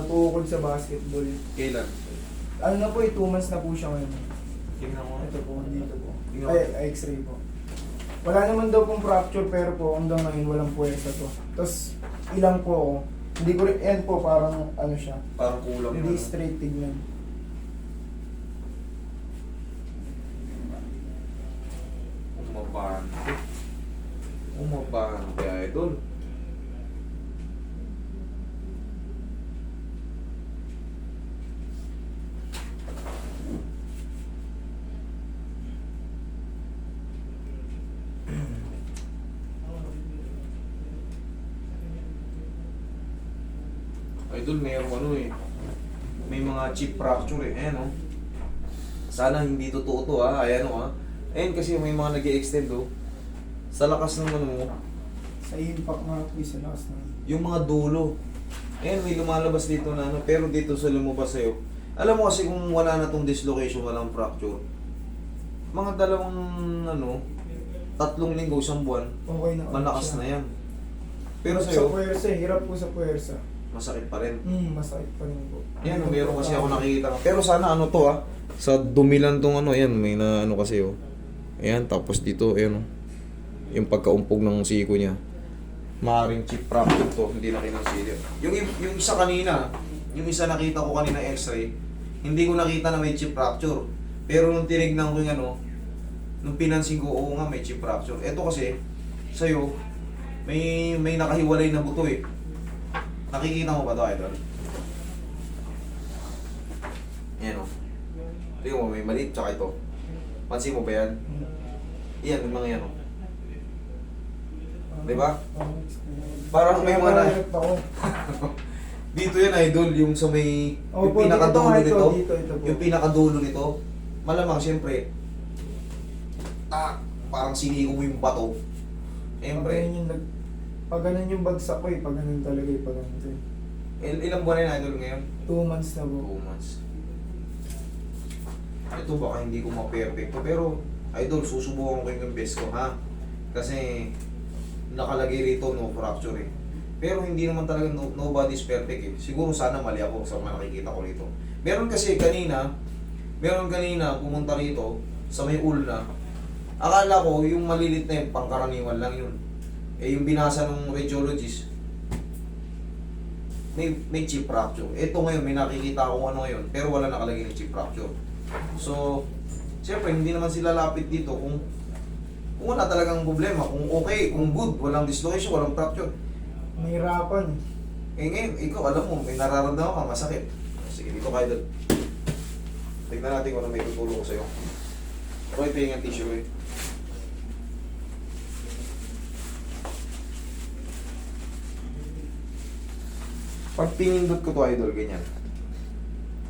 Natukod sa basketball. Kailan? Ano na po 2 months na po siya ngayon. Tingnan mo. Ito po, dito po. Tingnan mo. Ay, x-ray po. Wala naman daw pong fracture pero po hanggang ngayon walang puwersa to. Tapos ilang po ako. Hindi ko rin, yan po parang ano siya. Parang kulang Hindi yun. straight tignan. Umabahan. Umabahan kaya idol. Idol, mayroong ano eh. May mga chip fracture eh. Ayan oh. Sana hindi totoo to ha. Ayan oh ha. Ayan kasi may mga nag-i-extend oh. Sa lakas ng ano mo, Sa impact nga po sa last na. yung mga dulo. Ayan, may lumalabas dito na ano. Pero dito sa lumabas sa'yo. Alam mo kasi kung wala na tong dislocation, walang fracture. Mga dalawang ano, 3 linggo, 1 buwan, Okay na. malakas na yan. Pero Sa sa'yo, puwersa, hirap po sa puwersa. masakit pa rin. Masakit pa rin po. Yan, meron kasi ako nakikita. Pero sana ano to ha. Sa dumilan tong ano, yan, may na ano kasi oh. Ayan, tapos dito, ayan oh. Yung pagkaumpog ng siko niya. Maaring chip fracture to, hindi na kinonsider. Yung isa kanina, yung isa nakita ko kanina x-ray, hindi ko nakita na may chip fracture. Pero nung tinignan ko yung ano, nung pinansin ko, oo nga may chip fracture. Ito kasi, sa'yo, may nakahiwalay na buto eh. Nakikita mo ba ito, idol? Yan o. Tingnan mo, may maliit tsaka ito. Pansin mo ba yan? Yan, yung mga yan o. Diba? Parang may mga na... Hirap ako. Dito yan, idol, yung sa may... yung Opo, pinakadulo dito, nito. dito po. Yung pinakadulo nito. Malamang, siyempre, parang siniko mo yung bato. Siyempre, Pag ganun yung bagsak ko eh, pag ganun talaga eh, pag ganun to eh. ilang buwan na idol ngayon? 2 months na po. 2 months. Ito baka hindi ko ma-perfecto, pero idol, susubukan ko yung best ko, ha? Kasi nakalagay rito no fracture eh. Pero hindi naman talaga nobody's perfect eh. Siguro sana mali ako sa mga nakikita ko rito. Meron kanina pumunta rito sa may ulna. Akala ko yung malilit na yung pangkaraniwan lang yun. Eh yung binasa ng radiologist, may chip fracture. Ito ngayon, may nakikita akong ano ngayon, pero wala nakalagay ng chip fracture. So, siyempre, hindi naman sila lapit dito kung wala talagang problema, kung okay, kung good, walang dislocation, walang fracture. Mahirapan eh. Eh ngayon, ikaw, alam mo, may nararamdaman ka, masakit. Sige, dito kayo doon. Tignan natin kung ano may tutulong ko sa'yo. Ako yung pingin tissue eh. Pag pinindot ko to idol, ganyan.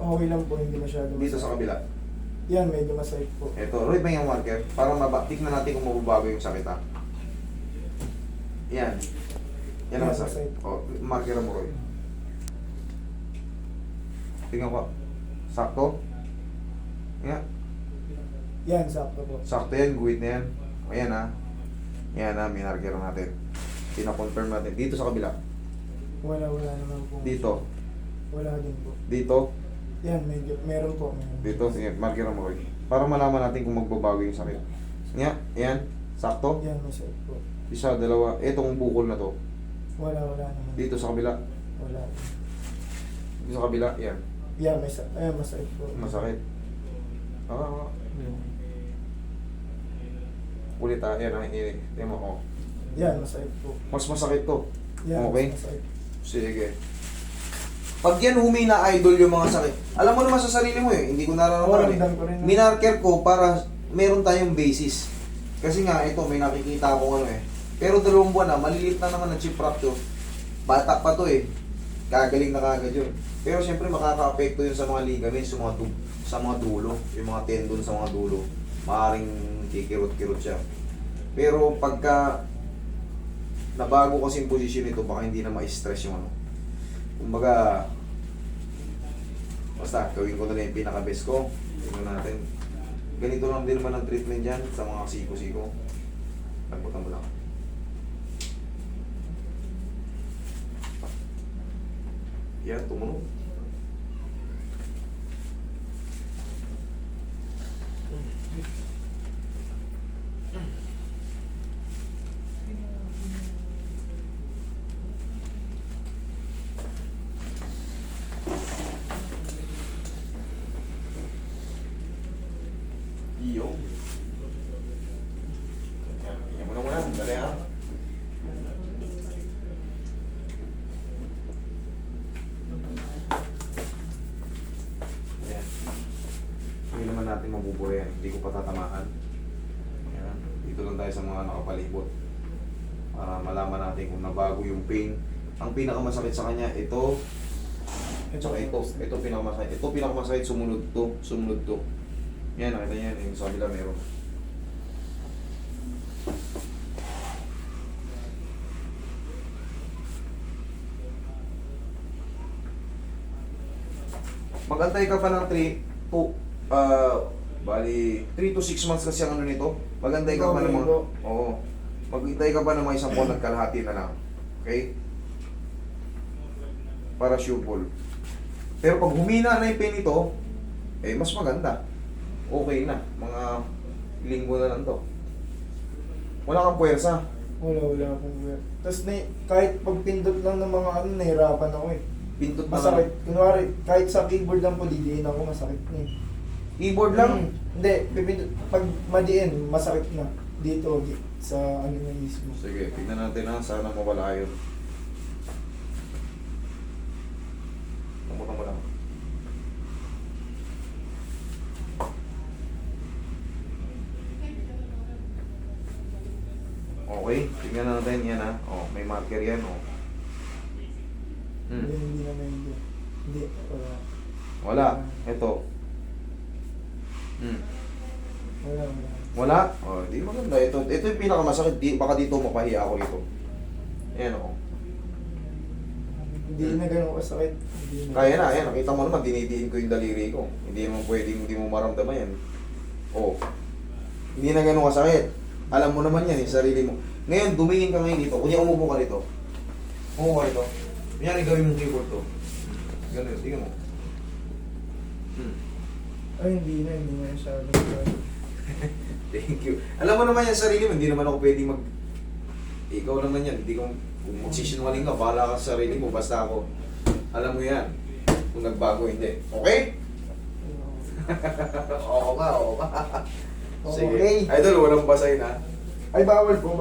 Okay lang po, hindi masyado. Dito sa kabila. Yan, medyo masakit po. Ito, Roy pa yung marker. Para tignan natin kung mababago yung sakit ha. Yan. Yan ang sakit. O, marker mo Roy. Tingnan ko. Sakto? Yan. Yan, sakto po. Sakto yan, guhit na yan. O yan ha. Yan ha, may marker natin. Pina-confirm natin. Dito sa kabila. Wala naman po. Dito. Wala din po. Dito. Yan, medyo, meron po. Meron. Dito. Sige, marker mo Roy. Para malaman natin kung magbabago yung sakit. Yan. Sakto. Yan, masakit po. Isa, dalawa. Itong bukol na to. Wala naman. Dito sa kabila. Wala. Dito sa kabila. Yan. Yan, ayan, masakit po. Masakit. Ulit ha. Yan ha. Yan mo ako. Yan, masakit po. Mas masakit to. Yan, Okay. masakit. Sige. Pag yan humina idol yung mga sakit. Alam mo naman sa sarili mo eh. Hindi ko nararamdaman ramdam ko rin. eh. Minarker ko para meron tayong basis. Kasi nga ito may nakikita ako ano eh. Pero 2 buwan na, maliliit na naman na chip fracture. Bata pa to eh. Gagaling na kagad yun. Pero siyempre makaka-apekto yun sa mga ligaments, sa mga dulo, yung mga tendon sa mga dulo. Maaring kikirot-kirot siya. Pero pagka nabago kasi yung posisyon nito, baka hindi na ma-stress yung ano. Kumbaga, basta gawin ko na lang yung pinaka-best ko. Tingnan natin. Ganito lang din naman ang treatment dyan sa mga siko-siko. Nagbutan mo lang. Yan, tumunog. Iyo. Yan mo na muna. Dali ha. Yan. Hindi naman natin mabubuhay yan. Hindi ko patatamaan. Yan. Dito lang tayo sa mga nakapalibot. Para malaman natin kung nabago yung pain. Ang pinakamasakit sa kanya, ito. Tsaka ito. Ito pinakamasakit. Ito pinakamasakit. Sumunod to. Sumunod to. Yan, nakita niya. Yung sa kabila meron. Magantay ka pa ng 3 to bali 3 to 6 months kasi ang ano nito. Magantay ka pa ng mga oo. Maghintay ka pa ng mga isang buwan at kalahati na lang. Okay? Para sure ball. Pero pag humina na yung pain nito, eh mas maganda. Okay na. Mga linggo na lang to. Wala kang puwersa. Wala akong wear. Tapos kahit pagpindot lang ng mga ano, nahirapan ako eh. Pindot na Masakit. lang. Kunwari, kahit sa keyboard lang po, didiin ako, masakit na eh. Keyboard lang. Hindi, pipindot. Pag madiin, masakit na. Dito, sa ano na mismo. Sige, tignan natin ha. Sana mawala yun. Namutan mo lang. Okay, tignan natin yan ha. Oh, may marker yan oh. Hindi naman hindi. Hindi, wala. Wala. Ito. Wala. Wala? Oh, di maganda. Ito yung pinakamasakit. Baka dito mapahiya ako dito. Ayan oh. Hindi na ganun kasakit. Hindi na. Kaya na, ayan. Nakita mo naman, dinidiin ko yung daliri ko. Hindi naman pwedeng hindi mo maramdaman yan. Oh. Hindi na ganun kasakit. Alam mo naman yan, yung sarili mo. Ngayon, dumingin ka ngayon dito. Kunya umupo ka dito. Umupo ka dito. Kunyari gawin mong keyboard to. Ganun, tingnan mo. Ay, hindi na masyado. Thank you. Alam mo naman yan sarili mo, hindi naman ako pwedeng mag... Ikaw naman yan, hindi ko... Kung magsisinungaling ka, bahala ka sa sarili mo, basta ako. Alam mo yan. Kung nagbago, hindi. Okay? Oo ka, oo ka. Sige. Okay. Idol, walang basahin ha. Ay, bawal po.